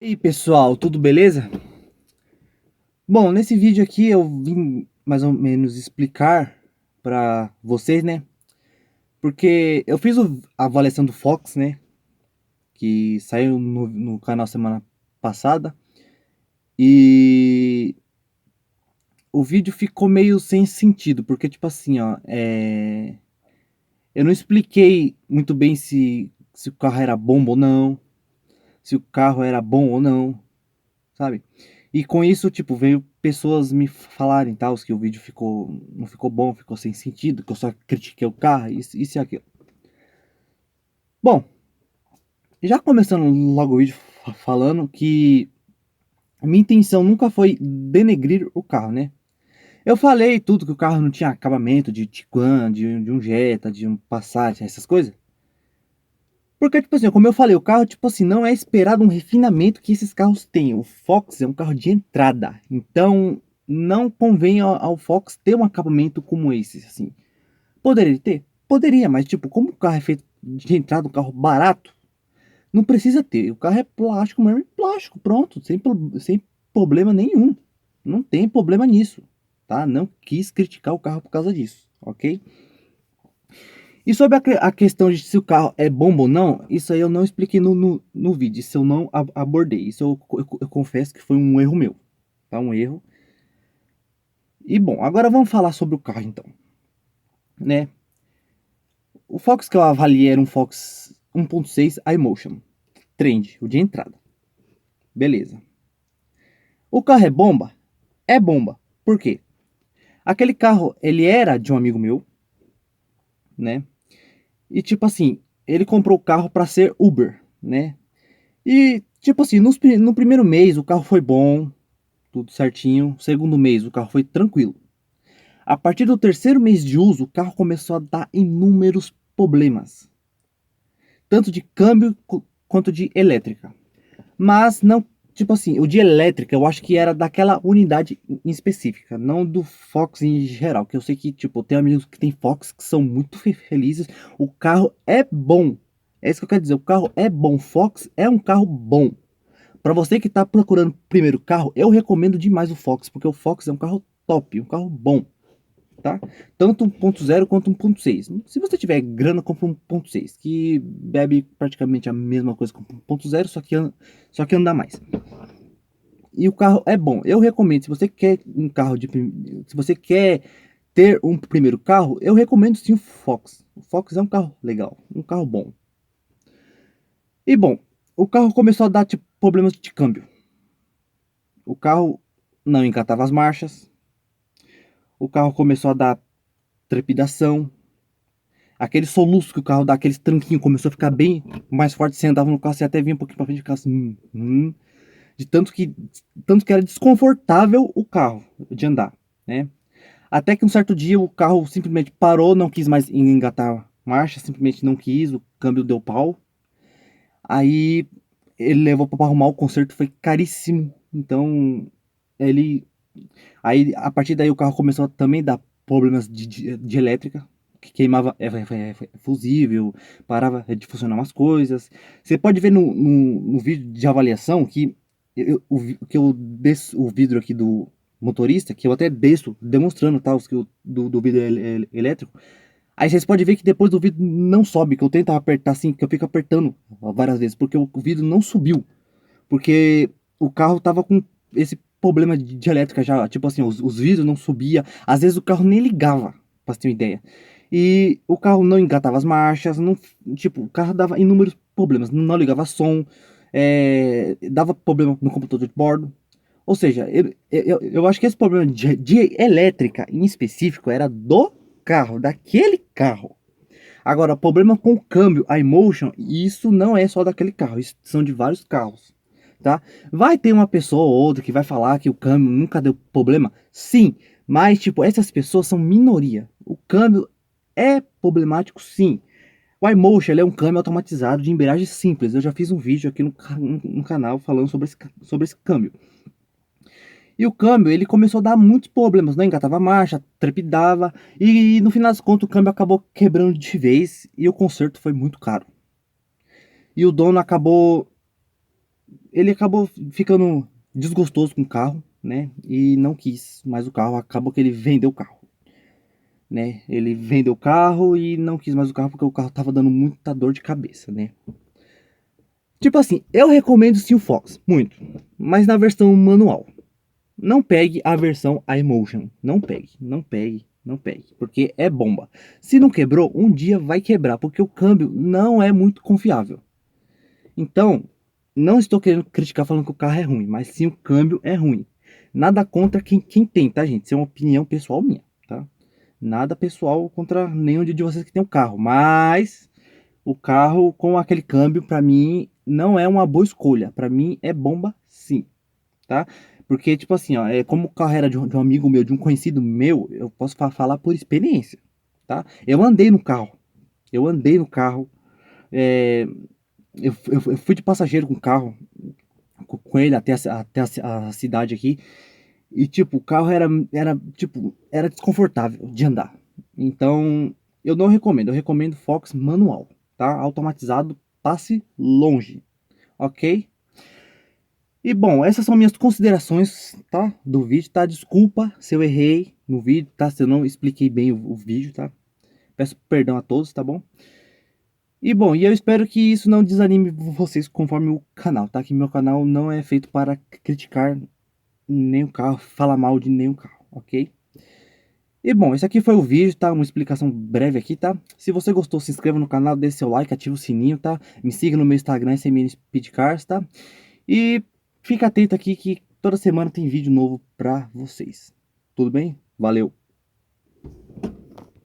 E aí, pessoal, tudo beleza? Bom, nesse vídeo aqui eu vim mais ou menos explicar para vocês, né? Porque eu fiz a avaliação do Fox, né? Que saiu no canal semana passada. E o vídeo ficou meio sem sentido, porque tipo assim, ó, eu não expliquei muito bem se o carro era bom ou não, se o carro era bom ou não, sabe? E com isso, tipo, veio pessoas me falarem tal, que o vídeo não ficou bom, ficou sem sentido, que eu só critiquei o carro, isso e aquilo. Bom, já começando logo o vídeo falando que a minha intenção nunca foi denegrir o carro, né? Eu falei tudo que o carro não tinha acabamento de Tiguan, de um Jetta, de um Passat, essas coisas. Porque, tipo assim, como eu falei, o carro, tipo assim, não é esperado um refinamento que esses carros têm. O Fox é um carro de entrada. Então, não convém ao Fox ter um acabamento como esse, assim. Poderia ter? Poderia, mas, tipo, como o carro é feito de entrada, um carro barato, não precisa ter. O carro é plástico mesmo, é plástico, pronto, sem problema nenhum. Não tem problema nisso, tá? Não quis criticar o carro por causa disso, ok? E sobre a questão de se o carro é bom ou não, isso aí eu não expliquei no vídeo, isso eu não abordei. Isso eu confesso que foi um erro meu, tá? Um erro. E bom, agora vamos falar sobre o carro então, né? O Fox que eu avaliei era um Fox 1.6 iMotion, Trend, o de entrada. Beleza. O carro é bomba? É bomba. Por quê? Aquele carro, ele era de um amigo meu, né? E tipo assim, ele comprou o carro para ser Uber, né? E, tipo assim, no primeiro mês o carro foi bom, tudo certinho. Segundo mês o carro foi tranquilo. A partir do terceiro mês de uso, o carro começou a dar inúmeros problemas. Tanto de câmbio quanto de elétrica. Mas não, tipo assim, o de elétrica eu acho que era daquela unidade em específica, não do Fox em geral. Que eu sei que, tipo, tem amigos que tem Fox que são muito felizes. O carro é bom. É isso que eu quero dizer. O carro é bom. Fox é um carro bom. Para você que está procurando primeiro carro, eu recomendo demais o Fox, porque o Fox é um carro top, um carro bom, tá? Tanto 1.0 quanto 1.6. Se você tiver grana, compra um 1.6, que bebe praticamente a mesma coisa que 1.0, só que anda mais. E o carro é bom. Eu recomendo, se você quer um carro se você quer ter um primeiro carro, eu recomendo sim o Fox. O Fox é um carro legal, um carro bom. E bom, o carro começou a dar tipo problemas de câmbio. O carro não engatava as marchas, o carro começou a dar trepidação, aquele soluço que o carro dá, aqueles tranquinhos, começou a ficar bem mais forte. Você andava no carro, você até vinha um pouquinho pra frente e ficava assim, de tanto que era desconfortável o carro de andar, né? Até que um certo dia o carro simplesmente parou, não quis mais engatar marcha, simplesmente não quis, o câmbio deu pau. Aí ele levou para arrumar, o conserto foi caríssimo, então ele aí, a partir daí, o carro começou a também dar problemas de elétrica, que queimava fusível, parava de funcionar umas coisas. Você pode ver no vídeo de avaliação que que eu desço o vidro aqui do motorista, que eu até desço demonstrando tal, que do vidro elétrico. Aí vocês podem ver que depois do vidro não sobe, que eu tento apertar assim, que eu fico apertando várias vezes, porque o vidro não subiu. Porque o carro tava com esse problema de elétrica já, tipo assim, os vidros não subia, às vezes o carro nem ligava, pra você ter uma ideia. E o carro não engatava as marchas, não, tipo, o carro dava inúmeros problemas, não ligava som, dava problema no computador de bordo. Ou seja, eu acho que esse problema de elétrica em específico era do carro, daquele carro. Agora, problema com o câmbio, a Emotion, isso não é só daquele carro, isso são de vários carros, tá? Vai ter uma pessoa ou outra que vai falar que o câmbio nunca deu problema? Sim, mas tipo, essas pessoas são minoria. O câmbio é problemático, sim. O iMotion ele é um câmbio automatizado de embreagem simples. Eu já fiz um vídeo aqui no canal falando sobre esse câmbio. E o câmbio, ele começou a dar muitos problemas, não engatava a marcha, trepidava, e no final das contas o câmbio acabou quebrando de vez e o conserto foi muito caro. E o dono acabou ele acabou ficando desgostoso com o carro, né? E não quis mais o carro. Acabou que ele vendeu o carro, né? Ele vendeu o carro e não quis mais o carro porque o carro tava dando muita dor de cabeça, né? Tipo assim, eu recomendo sim o Fox, muito, mas na versão manual. Não pegue a versão iMotion. Não pegue, não pegue, não pegue. Porque é bomba. Se não quebrou, um dia vai quebrar. Porque o câmbio não é muito confiável. Então, não estou querendo criticar falando que o carro é ruim. Mas sim o câmbio é ruim. Nada contra quem tem, tá, gente? Isso é uma opinião pessoal minha, tá? Nada pessoal contra nenhum de vocês que tem um carro. Mas o carro com aquele câmbio, pra mim, não é uma boa escolha. Pra mim, é bomba sim, tá? Porque, tipo assim, ó, como o carro era de um amigo meu, de um conhecido meu, eu posso falar por experiência, tá? Eu andei no carro, eu andei no carro, é, eu fui de passageiro com o carro, com ele até a cidade aqui, e, tipo, o carro era desconfortável de andar. Então, eu não recomendo, eu recomendo Fox manual, tá? Automatizado, passe longe, ok? E bom, essas são minhas considerações, tá? Do vídeo, tá? Desculpa se eu errei no vídeo, tá? Se eu não expliquei bem o vídeo, tá? Peço perdão a todos, tá bom? E bom, eu espero que isso não desanime vocês conforme o canal, tá? Que meu canal não é feito para criticar nenhum carro, falar mal de nenhum carro, ok? E bom, esse aqui foi o vídeo, tá? Uma explicação breve aqui, tá? Se você gostou, se inscreva no canal, deixe seu like, ative o sininho, tá? Me siga no meu Instagram, SMN Speedcars, tá? E fica atento aqui que toda semana tem vídeo novo pra vocês. Tudo bem? Valeu!